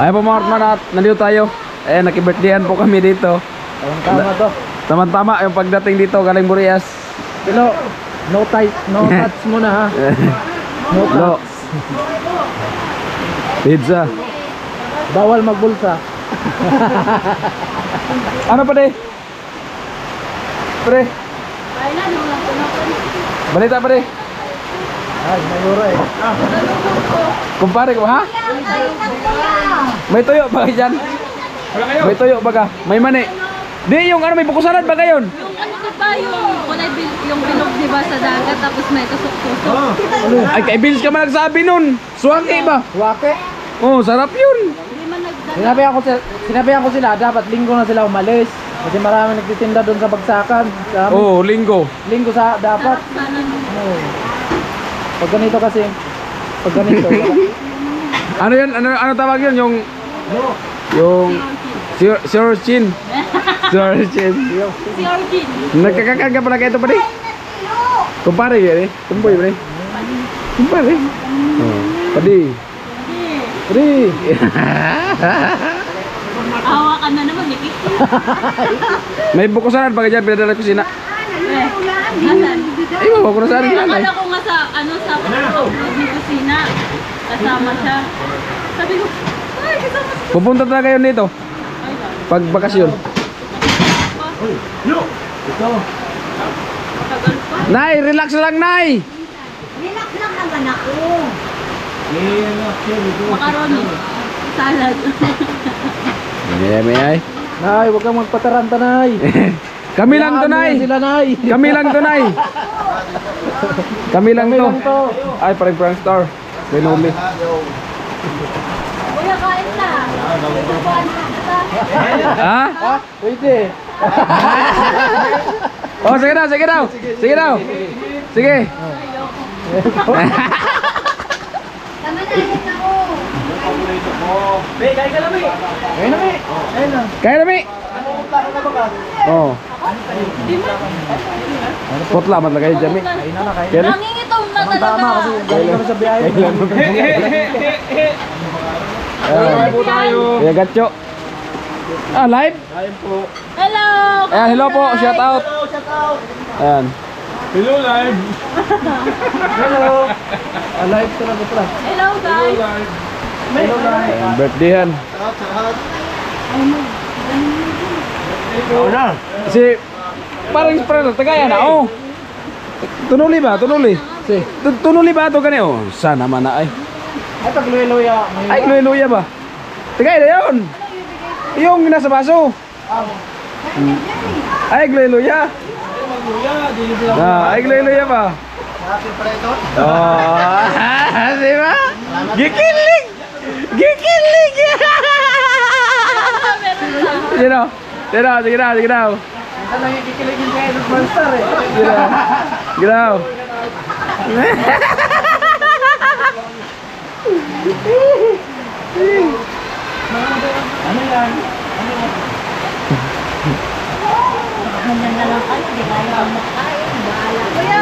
Ay po mga Artman at nandito tayo. Nakibirthdayan po kami dito. Tama to. Tama-tama yung pagdating dito galing Burias. Pero no touch muna ha. No No. touch. Pizza. Bawal magbulsa. Ano pa de? Pre. Balita pa de. Ay, mayura eh. Kumpare ko ha? May tuyo ba dyan? May tuyo ba ka? May mani. Di yung ano may bukusaran ba gayon? Yung ano diba, yung bilog diba sa dagat tapos may tusok-tusok. Ay kay Vince ka man nagsabi nun. Suwaki ba? Wake. Oh, sarap yun. Hindi man nagdagat. Sinabihan ko sila, dapat linggo na sila umalis. Kasi marami nagtitinda doon sa bagsakan. Oh, linggo. Linggo sa dapat. Sana Oh. Pag ganito kasi, pag ganito. Ano yun? Ano tawag yun? Yung Sir Chin. Sir Chin. si Orchid. Nagkakakarga pala kayo ito pa rin. Kumpare yan eh. Kumpoy pa rin. Kumpare. Oh. Padi. Padi. Awa ka na naman, Nikki. May bukusanan pag dyan pinadala ko sina. Nasaan? Ay, mawa ko na saan yung nanay. Akala ko nga sa pag-upload ni Kusina. Kasama siya. Sabi ko, ay, kasama si Pupunta talaga yun dito. Ay, Pag bakasyon. Ito. tagal pa. Nay, relax lang, Nay. Relax lang naman ako. Macaroni. Salad. May. Nay, huwag kang magpataranta, Nay. Kami lang to, Hayaan mo Nay. yan sila, Nay. Kami lang to, Nay. Kami lang Kami to. lang to. Ay, parang prank star. Benuli. Kuya, kain na. Tutupuan na kita. Ha? Ha? Pwede. Oh, sige daw, sige daw. Sige daw. Sige. Tama na, alis ako. Ayun na, May. Ayun na. Kaya na, Mi. Oh. Putla man lagay dyan, Mi. Ayun na, kain. Kaya na. Nangingitong na Tama talaga. kasi galing kami sa biyahe. Kaya gatyo. Ah, live? Hello! Ayan, hello po. Shout out. Ayan. Hello. Alive talaga pala. Hello, guys. Hello, guys. Ayan, birthdayhan. Si parang tagayan na, oh. Tunuli ba? Tunuli. Si. Tunuli ba ito gani? Oh, sana man na ay. Ay, tagluya-luya. Ay, luya ba? Tagay na yun. Yung nasa baso. Ay, luya. Ay, luya ba? Oh, di ba? Gikilig! Gikilig! Sige daw. Sige daw, sige daw, sige daw. Minsan lang yung kikiligin kay Edward Monster eh. Sige daw. Sige daw. Ano yan? Ganyan na lang kayo, hindi kaya ako makain. Bahala. Kaya.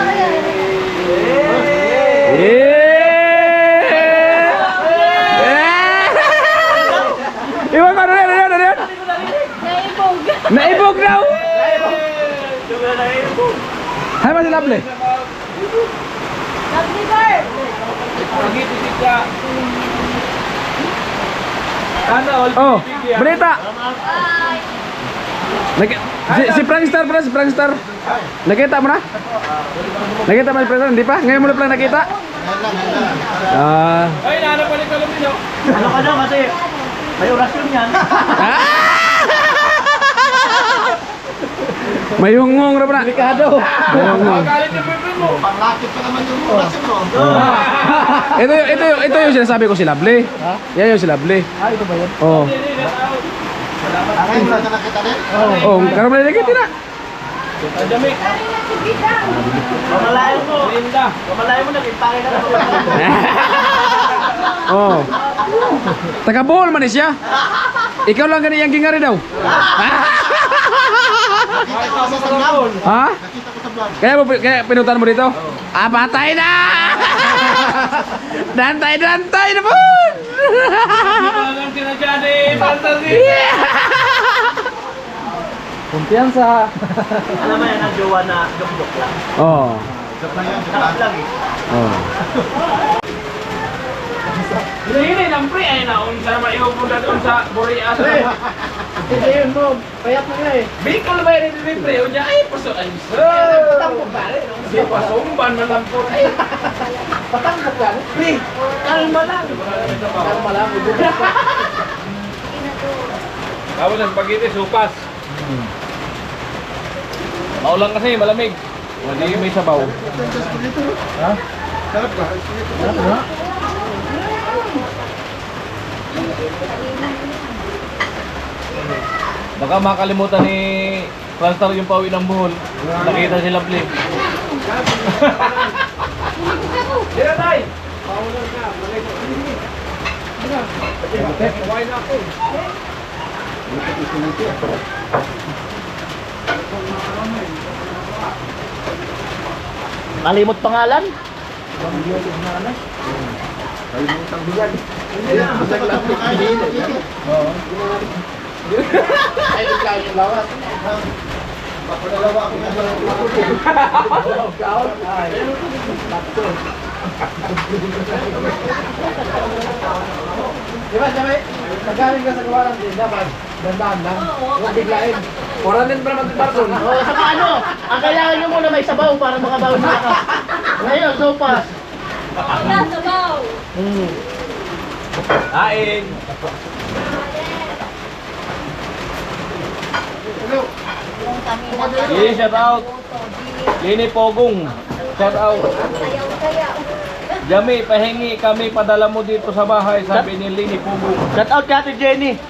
Iwan ko, ano yan? Naibog. Naibog daw! Hay ba si Lovely? Lovely bird. Oh, berita. Si Prankster pala, si Prankster. Nakita mo na? Nakita mo si Prankster? Hindi pa? Ngayon mo na pala nakita? Ay, nahanap pa ni Kalumino. Ano ka daw kasi may orasyon yan. Mayungong na pala. Delikado. Mayungong. Galit yung boyfriend mo. Panglakit pa naman yung orasyon mo. Ito yung sinasabi ko si Lovely. Yan yung si Lovely. Ah, ito ba yun? Oh. Ay, wala ka nakita din? Oh, karon na nakita na. Dami. Mamalayan mo. Linda. Mamalayan mo na, kipangin ka na. Oh. Taga Bohol man siya. Ikaw lang gani yang gingari daw. Ha? Kaya pinutan mo dito? Ah, patay na! Dantay na po! Kumpiyansa. Alam mo yan ang jowa na joke-joke lang. Oh. Nakap lang eh. Oh. Hindi lang pre ay naon sa maiupunta doon sa Boreas. Hindi yun mo, payat mo nga eh. Bicol ba yun din pre? O niya ay paso ay patangkot ba rin? Hindi pasumban man lang po. Ay patangkot ba rin? Pre, kalma lang. Kalma lang. Tapos ang spaghetti, supas. Maulang kasi, malamig. Hindi may sabaw. Ha? Sarap ba? Sarap ba? Baka makalimutan ni Franstar yung pauwi ng buhol. Nakita si Lovely. Tira tay! Malimot pangalan? Ay, bigla yung lawas. Diba, sabi, magaling ka sa gawaran din, dapat dandahan lang. Huwag biglain. Oran din pa naman si Barson. Oo, saka ano, ang kailangan nyo muna may sabaw para makabaw na ka. Ngayon, sopas. Wala, sabaw. Kain! Kung kami na Lini, shout out! Lini Pogong! Shout out! sayaw-sayaw. Jami, pahingi kami, padala mo dito sa bahay, sabi ni Lini Pogong. Shout out kay Ate Jenny.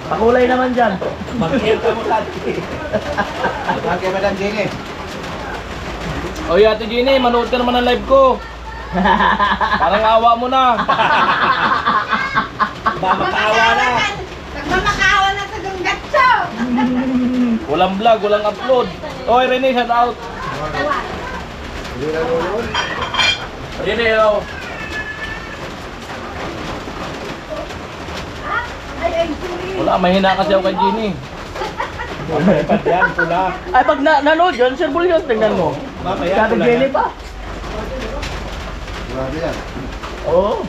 Pakulay naman dyan. Bakit ba dan Jenny? Oy, Ate Jenny, manood ka naman ng live ko. Parang awa mo na. Mamakawa na. Nagmamakaawa na sa gunggatso. Walang vlog, walang upload. Oy, Rene, shout out. Rene, hello. Wala, mahina kasi ako kay Jenny. Ay, pag nanood yun, Sir Bullion, tingnan mo. Si Ate Jenny pa. Oo.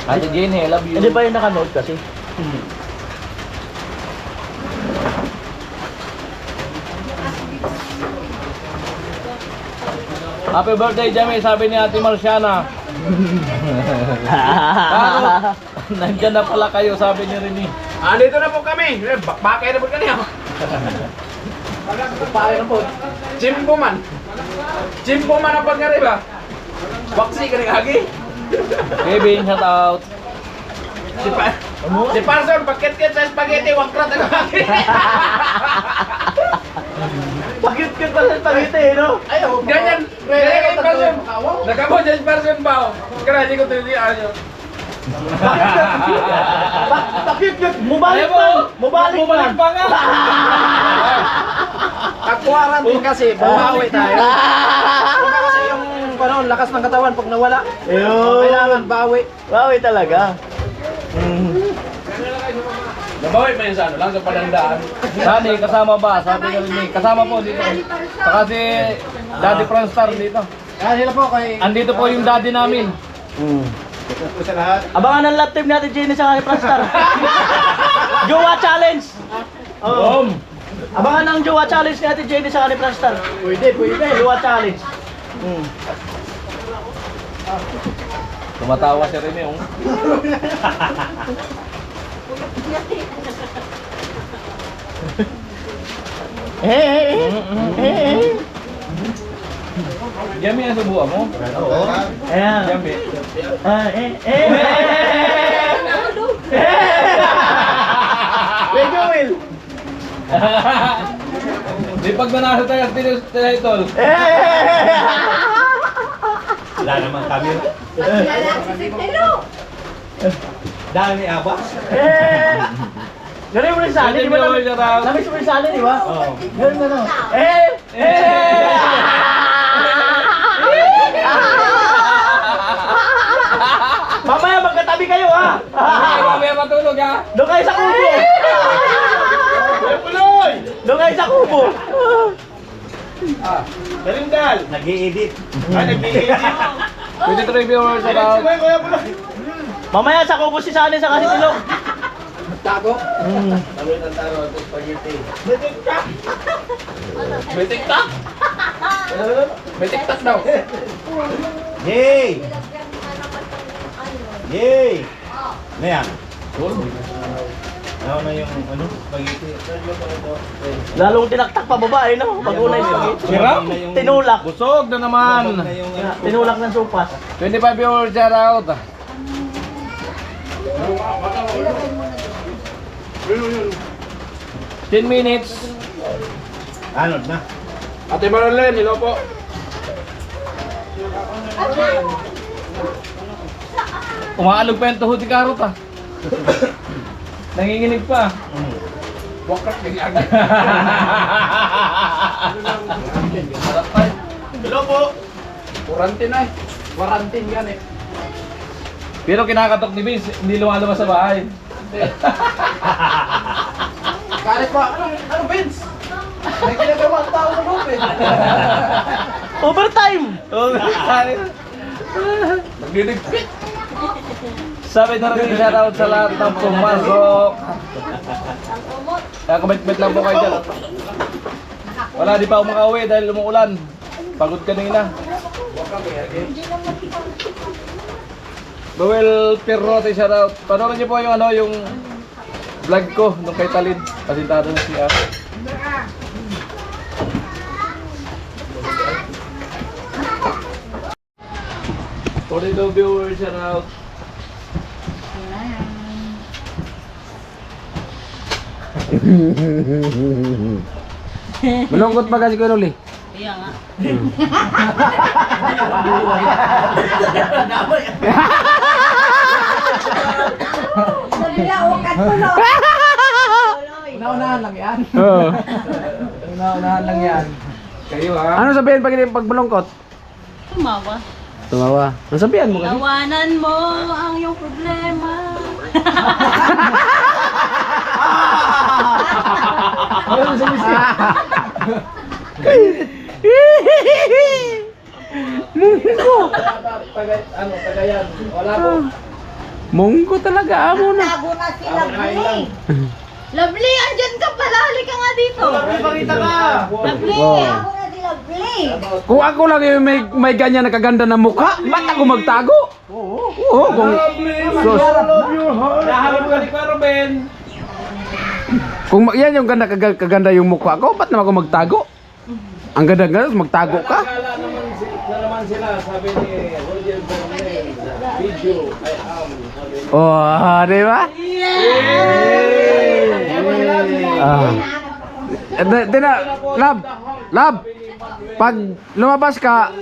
Ate Jenny, I love you. Hindi ba yung nakanood kasi? Happy birthday, Jami, sabi ni Ate Marciana. Bakit? Nandiyan na pala kayo, sabi ni Rene. Dito na po kami. Bakit na po kanina? Bakit na po? Jimbo man. Jimbo man ang pagkari ba? Waksi ka rin agi. Kevin, shout out. Si Parson, pakit-kit sa spaghetti, wakrat ang agi. Pagit-kit pa sa spaghetti, no? Ayaw, ganyan. Ganyan kay Parson. Nakamo dyan si Parson ba? Kaya di ko tinitiyan nyo. Pagit-kit! Mubalik pa! Mubalik pa nga. Kakwaran din kasi, bumawi tayo. Baka kasi yung lakas ng katawan pag nawala. Kailangan bawi. Bawi talaga. Nabawi pa yun sa ano lang, sa palandaan. Sani, kasama ba? Sabi ni Rene, kasama po dito. Saka si Daddy Franstar dito. Sila po kay... Andito po yung daddy namin. Abangan ang lap team natin, Jenny, sa kay Franstar. Jowa Challenge! Oo. Abangan ang Jowa Challenge natin, Jenny, sa kay Franstar. Pwede. Jowa Challenge. Tumatawa si Rene, oh. Jami ang subuan mo? Oo. Ayan. Jami. Medyo Will. Di pag nanalo tayo at title. Wala naman kami. Dami abas. Ganun mo rin sa akin, di ba? Namiss mo rin sa akin, di ba? Oo. Ganun ano. Mamaya magkatabi kayo, ha? Mamaya matulog ha. Doon kayo sa kubo! Doon kayo sa kubo! Kalindal. Nag-i-edit. Nag-iinit. 23 viewers about. Mamaya sa kubo si Sani sa kasi Tilong. Tago. Sabi ng taro, ito spaghetti. May TikTok? May TikTok daw. Yay! Yay! Ano yan? Ano na yung ano? Spaghetti. Lalong tinaktak pa babae, no? Pag-una yung spaghetti. Sarap. Tinulak. Busog na naman. Tinulak ng sopas. 25 viewers shout out. 10 minutes. Ano na? Ate Marlene, hello po. Umaalog pa yung tuhod ni Karot ah. Nanginginig pa. Wakat kay agad. Hello po. Quarantine ay. Quarantine yan eh. Pero kinakatok ni Vince, hindi lumalabas sa bahay. Kalit pa. Ano Vince? May ginagawa ang tao sa loob eh. Overtime! Nagdidigpit. Sabi na rin shout out sa lahat ng pumasok. Kaya kabait-bait lang po kayo dyan. Wala, di pa ako makauwi dahil umuulan. Pagod kanina. Bawel Perrote shout out. Panoorin niyo po yung ano, yung vlog ko nung kay Talin. Pasintado na siya. Tornado viewers shout out. Malungkot pa kasi ko Luli. Kaya nga. Una-unahan lang yan. Oo. Una-unahan lang yan. Kayo ha? Ano sabihin pag malungkot? Tumawa. Tumawa. Ano sabihan mo kasi? Tawanan mo ang iyong problema. Ano sa misi? Mungko. Tagayan. Wala po. Mungko talaga amo na. Tago na si Lovely. Lovely, andyan ka pala. Halika nga dito. Pakita ka. Lovely. Wow. Tago na si Lovely. Kung ako lang yung may ganyan na kaganda na mukha, ba't ako magtago? Oo, kung... Sus. Nahanap ka ni Carmen. Kung yan yung kaganda yung mukha ko, ba't naman ako magtago? Ang ganda-ganda, magtago ka? Akala naman sila, sabi ni Roger Bernays, video, I am. Oh, di ba? Ah. Lab, pag lumabas ka,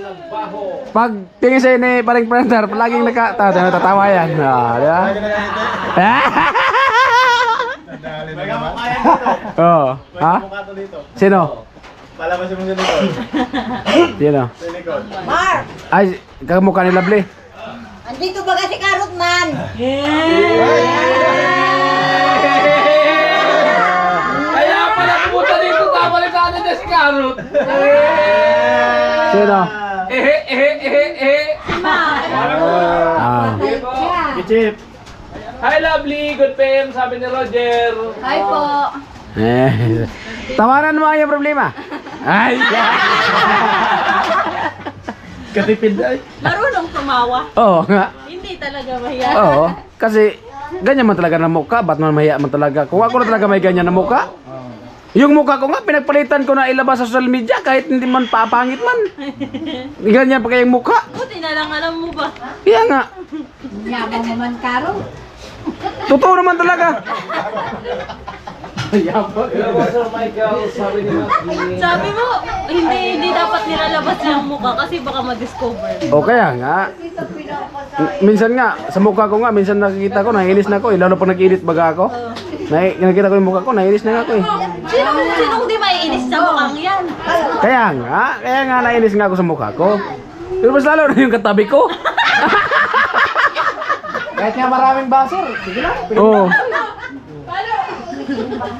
pag tingin sa'yo ni paring printer, palaging natatawa yan. Ah, di ba? Oo. Ha? Sino? Palabasin mo sa likod. Sino? Sa likod. Mar, Ay, kamukha ni Lovely. andito ba kasi Karot man? Kaya pala pumunta dito, tabalik-talik na si Karot. Sino? Ah. Kichip. Hi Lovely, good PM, sabi ni Roger. Hi po. Tawanan mo ang iyong problema. Ay! Katipid ay. Marunong tumawa. Oo nga. Hindi talaga mahiya. Oo. Kasi ganyan man talaga na mukha. Ba't man mahiya man talaga? Kung ako na talaga may ganyan na mukha. Yung mukha ko nga, pinagpalitan ko na ilabas sa social media kahit hindi man papangit man. Ganyan pa kayong mukha. Buti na lang alam mo ba? Kaya nga. Yabang naman Karot. Totoo naman talaga. Sir Michael, sabi ni Matthew. Sabi mo, hindi dapat nilalabas yung mukha kasi baka ma-discover. O kaya nga. Minsan nga, sa mukha ko nga, minsan nakikita ko, naiinis na ako. Lalo pag nag-edit baga ako. Nakikita ko yung mukha ko, naiinis na ako eh. Sinong di maiinis sa mukhang yan? Kaya nga nainis nga ako sa mukha ko. Pero mas lalo na yung katabi ko. Kahit nga maraming baser, sige lang. Oo.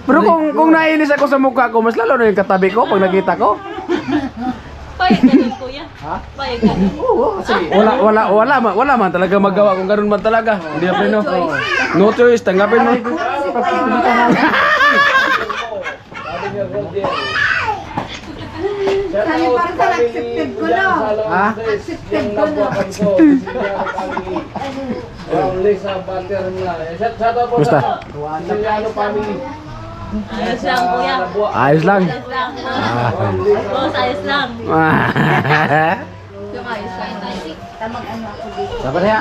Pero kung nainis ako sa mukha ko, mas lalo na yung katabi ko pag nakita ko. Payag ka din, kuya. Ha? Payag ka din. Oo, sige. Wala man talaga magawa kung ganun man talaga. Hindi na pino. No choice, tanggapin mo. Sabi parang sa accepted ko na. Ha? Accepted ko na. Basta. Ayos lang, kuya. Ayos lang. Ayos lang. Boss, ayos lang. Tamang ano ako dito. Sabi niya.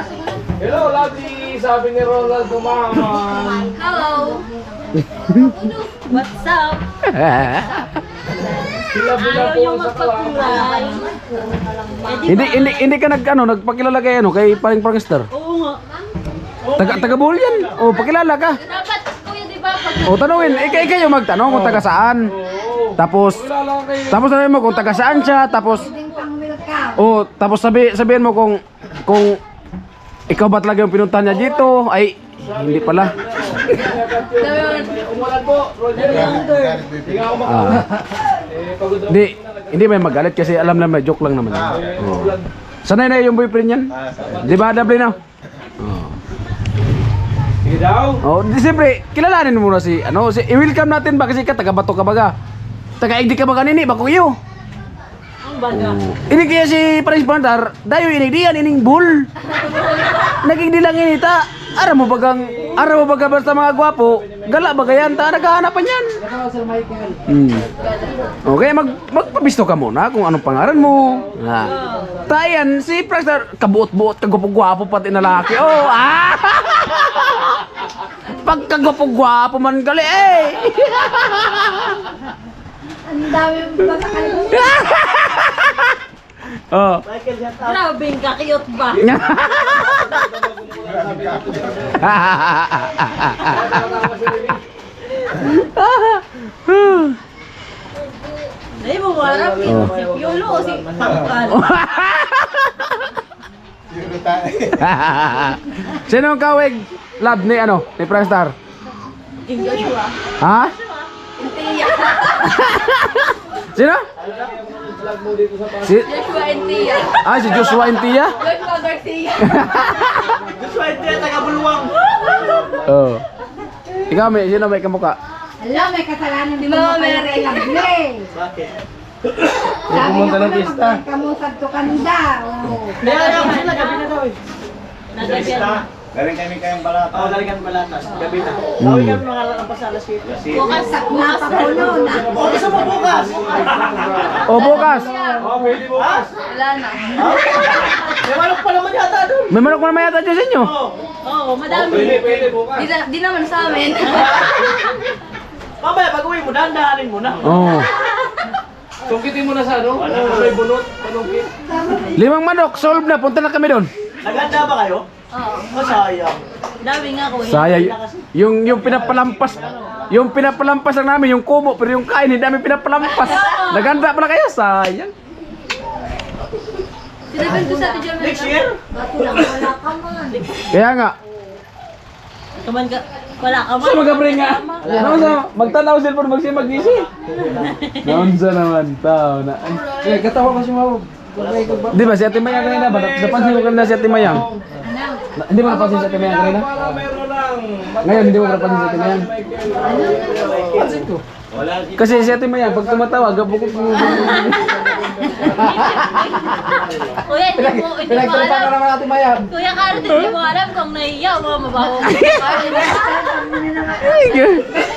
Hello, Lati! Sabi ni Ronald Dumaman. Hello. What's up? Ayaw yung magpagkulay. Hindi ka nagpakilala kay kay Paring Prankster. Oo nga. Taga Bohol yan. O, pakilala ka. Dapat, kuya, di ba? Pag O, tanungin. Ikaw magtanong kung taga saan. Tapos sabihin mo kung taga saan siya. Tapos, tapos sabihin mo kung ikaw ba talaga yung pinuntahan niya dito. Ay, hindi pala. Umulan po, Roger. Hindi nga ako makauwi. Pagod Hindi may magalit kasi alam na may joke lang naman. Oo. Sanay na yung boyfriend yan. Di ba, Dublin na? Sige daw. Oh, di siyempre, kilalanin mo muna i-welcome natin ba kasi ka taga Bato ka baga. Taga-igdi ka baga nini, bako iyo. ang baga. Ini kaya si Paris Bandar, dayo ini diyan ining bull. Nagigdi lang ini ta. Ara mo baga basta mga gwapo, gala bagayan ta nagahanapan yan. Okay, magpabisto ka muna kung anong pangalan mo. Tayan si Prankster kabuot-buot kagwapo pati na lalaki. Oh, pagkagwapo man gali eh. Ang dami yung babakal mo. Oh. Grabing kakiyot ba? Ay, bumarap si Piolo o si Pangkal. Sino ang kawig lab ni ni Prankster? King Joshua. Ha? Sino? Si Joshua and Tia. si Joshua and Tia? Joshua Garcia. Joshua and Tia, taga Bulwang. Oh. Ikaw, sino may kamukha? Alam, may kasalanan Di ba, Mary? Bakit? Sabi niya ko na magkamusag to kanda. Nagabiyan. Galing kami kayong balata. Oo, galing kami balata. Gabi na. Gawi kami mga lampas alas 7. Bukas Napapuno na. Gusto mo bukas? Oh, bukas. Pwede bukas. wala na. May manok pa naman yata doon. May manok man yata dyan sa inyo. Oo, madami. Pwede bukas. Di naman sa amin. Mamaya, pag-uwi mo, dahan-dahanin mo na. Oh. Sungkitin mo na sa may bunot, panungkit. 5 manok, solve na. Punta na kami doon. Naganda ba kayo? Oo. Sayang. Dami nga kuya. Sayang. Yung pinapalampas lang namin, yung kumo, pero yung kain, hindi namin pinapalampas. Naganda pala kayo, sayang. Sinabi ko sa Tijan. Next year? Wala ka man. Kaya nga, Kaman ka. Wala ka sa magabring nga. Ano sa magtanaw cellphone magsi. Naon sa naman tao na. Eh, katawa kasi mo. Di ba si Ate Mayang kanina ba? Napansin mo kanina si Ate Mayang? Hindi mo napansin si Ate Mayang kanina? Meron lang. Ngayon hindi mo napansin si Ate Mayang? Pansin ko. Kasi si Ate Mayang pag tumatawa, gabukot mo. Kuya, hindi mo Pinagtalipan ka alam. naman natin Mayan. Kuya Karot, hindi mo alam kung naiya o mga mabaho. Tingnan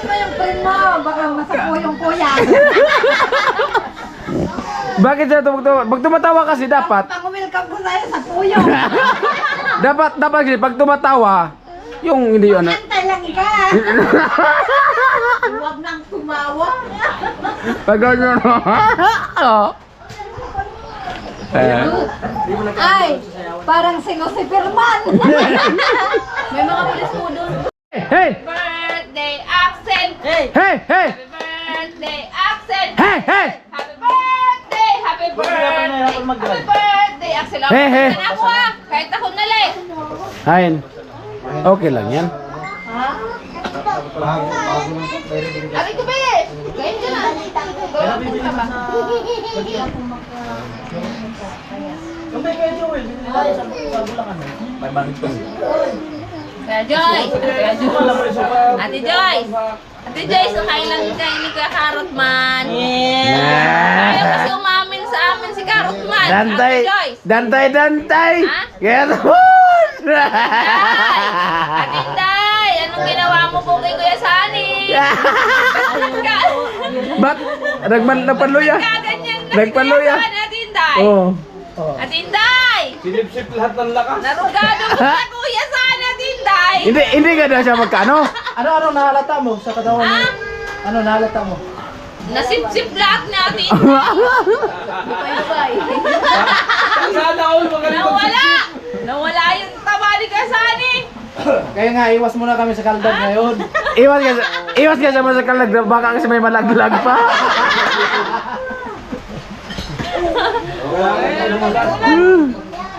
mo yung friend mo. Baka masapo yung kuya. Bakit siya pag tumatawa kasi dapat Pang-welcome ko sa'yo sa puyo. dapat kasi pag tumatawa yung hindi yun. Antay lang ka. Huwag nang tumawa. Pag gano'n. Ay, parang sino si Firman. May mga pulis po doon. Hey! Birthday accent! Hey! Hey! Birthday accent! Hey! Hey! Happy birthday! Happy birthday! Happy birthday! Axel, ako Hey, hey. na ako ha! Kahit ako nalay! Hain. Okay lang yan. Abi ko be! Kain ka na! Gawin ka ba? Kaya Joyce! Ate Joyce! Ate Joyce, kain lang kain ni Kuya Karot man. Ayaw kasi umamin sa amin si Karot man. Dantay! Ate Joyce! Dantay! Ha? Ganun! Ate Day! Anong ginawa mo po kay Kuya Sani? Ba't? Nagpanluya? Kaganyan na si Nagpanluya? Kuya Sani, Ate Day! Oo. Ate Day! Silip-sip lahat ng lakas. Narugado mo sa Kuya Sani, Ate Day! Hindi ka daw siya magkano? Ano nahalata mo sa katawan Ha? Ano nahalata mo? Nasip-sip lahat ni Ate Day! Sana all magaling Nawala! Nawala yung taba ni Kuya Sani! Kaya nga, iwas muna kami sa kaldag ngayon. Iwas ka sa masakalag, baka kasi may malaglag pa.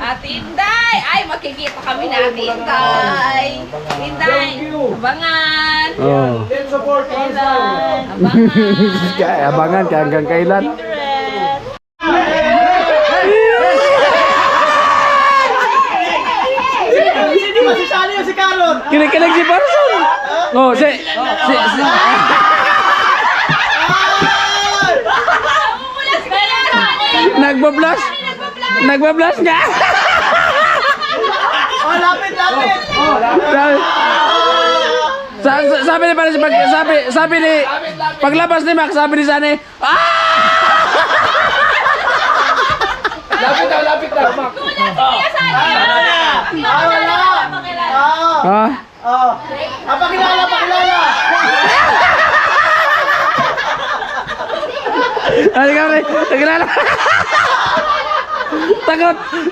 Ate Inday! Ay, makikita kami na Ate Inday! Inday! Abangan! Oh. support. Kailan? Abangan! Kaya abangan ka hanggang kailan. Sino ba si Sani o si Karot? Kinikilig si Parson. Oh, si Wala si Kuya Sani! Nagbablas. Nagbablas nga. Oh, lapit! Sabi ni Parson, sabi ni paglabas ni Max, sabi ni Sani, Lapit daw, Mac. Kuya Sani! Wala! ah, Oh. Pakilala! ikaw rin, nagkilala.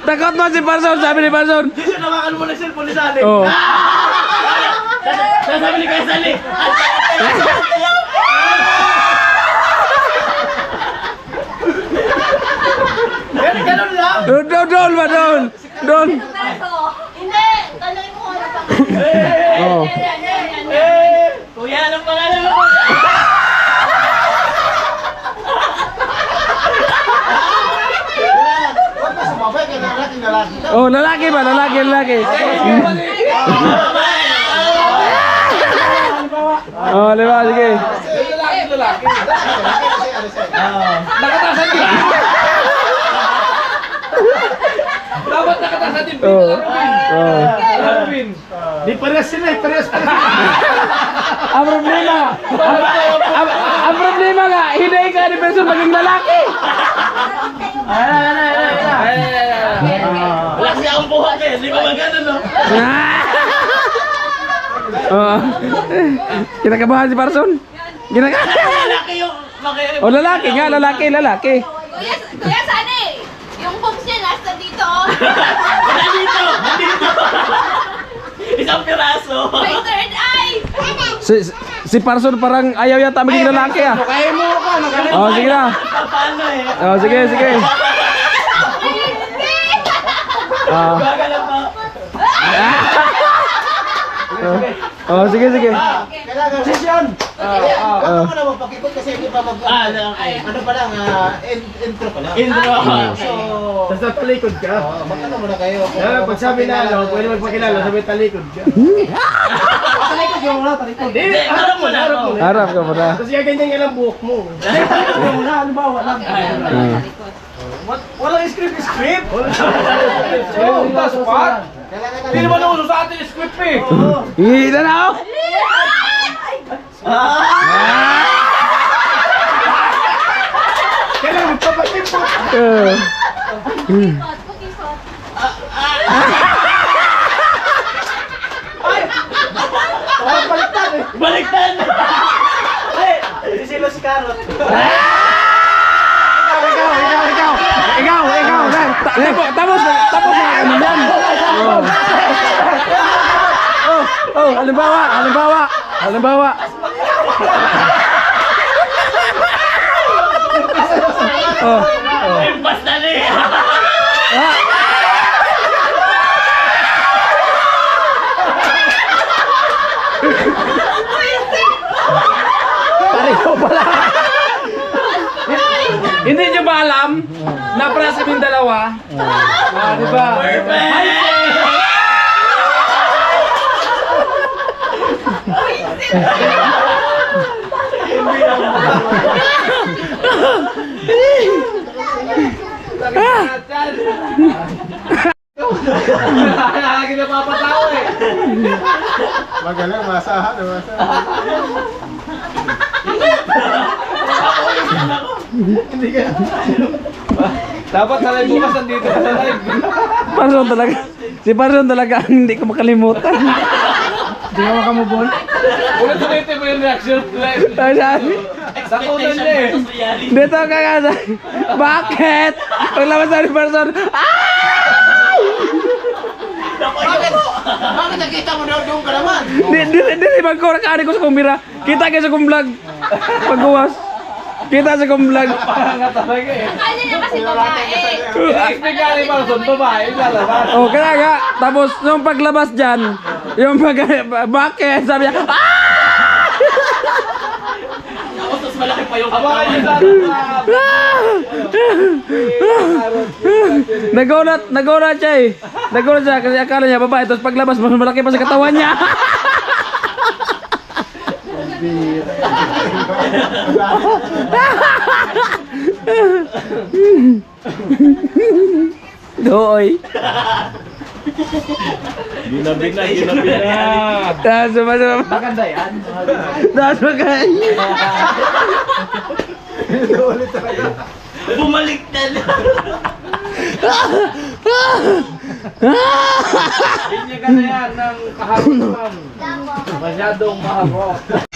Takot mo si Parson, sabi ni Parson. Sino nawakan mo na cellphone ni Sani? Oh. Sabi ni Kuya Sani. Ganun lang. Doon ba, doon. Hindi! Tanay mo ano pa. Oh. Kuya, anong pangalan mo? Oh, lalaki ba? Lalaki. Oh, lima, sige. Lalaki. Nakatasan din. Dapat nakatasan din. Oh. Alvin. Di parehas sila, parehas. Ang problema nga, hindi ka ni Person maging lalaki. Wala siya akong buhat eh. Di ba magano, no? Oh. Kinakabahan si Person? Lalaki yung Oh, lalaki nga, lalaki. Kuya Sani! Yung boobs niya nasa dito! Dito! Isang piraso! May third eye! Si Person parang ayaw yata maging lalaki ah. Kaya mo ka, magaling. Oh, sige na. Paano eh? Oh, sige. Ah. Gagalan pa. Oh, sige. Kailangan session. Huwag mo na magpakipot kasi hindi pa Okay. ano pa lang, intro pa lang. Intro. So, Tapos natalikod ka. magkano muna kayo. Pag sabi na ano, pwede magpakilala, sabi talikod ka. Talikod yung wala, talikod. Hindi, harap mo na. Harap ka muna. Tapos gaganyan nga lang buhok mo. Talikod mo muna, ano ba? Walang. Walang script. Oh, that's what? Kailangan Hindi naman uso sa atin yung script eh. Hihila na ako. Kailangan magpapakipot. Baliktad eh. Baliktad! Si Silo si Karot. Ikaw. Tapos na ano yan. Oh, halimbawa. Oh. Impas na rin! Hindi nyo ba alam na para sa aming dalawa? Di ba? Lagi na papatawa eh. Magaling, masahan. Dapat sa live bukas nandito ka sa live. Parson talaga. Si Parson talaga ang hindi ko makalimutan. Hindi ka makamubon? Ulit-ulitin mo yung reaction live. Ay, sabi, Sakunan niya eh. dito ka nga sa... Bakit? Paglabas sa ni Parson, Bakit nakita mo doon ka naman? Di magkurakari ko sa kumbira. Kita kayo sa kumvlog. Pagkuwas. Kita sa kumvlog. Pangat talaga eh. Kanya niya kasi babae. I-expect ka ni Marson, babae, lalabas. Oh, kaya nga. Tapos, nung paglabas dyan, yung bakit? Sabi niya, Abangan niyo sa Nagulat siya eh. Nagulat siya kasi akala niya babae. Tapos paglabas, mas malaki pa sa katawan niya. Doy. Ginabi na. Tapos sumasama. Maganda yan. Tapos magkain. Bumalik na lang. Binyagan na yan ng kaharap. Masyadong maharap.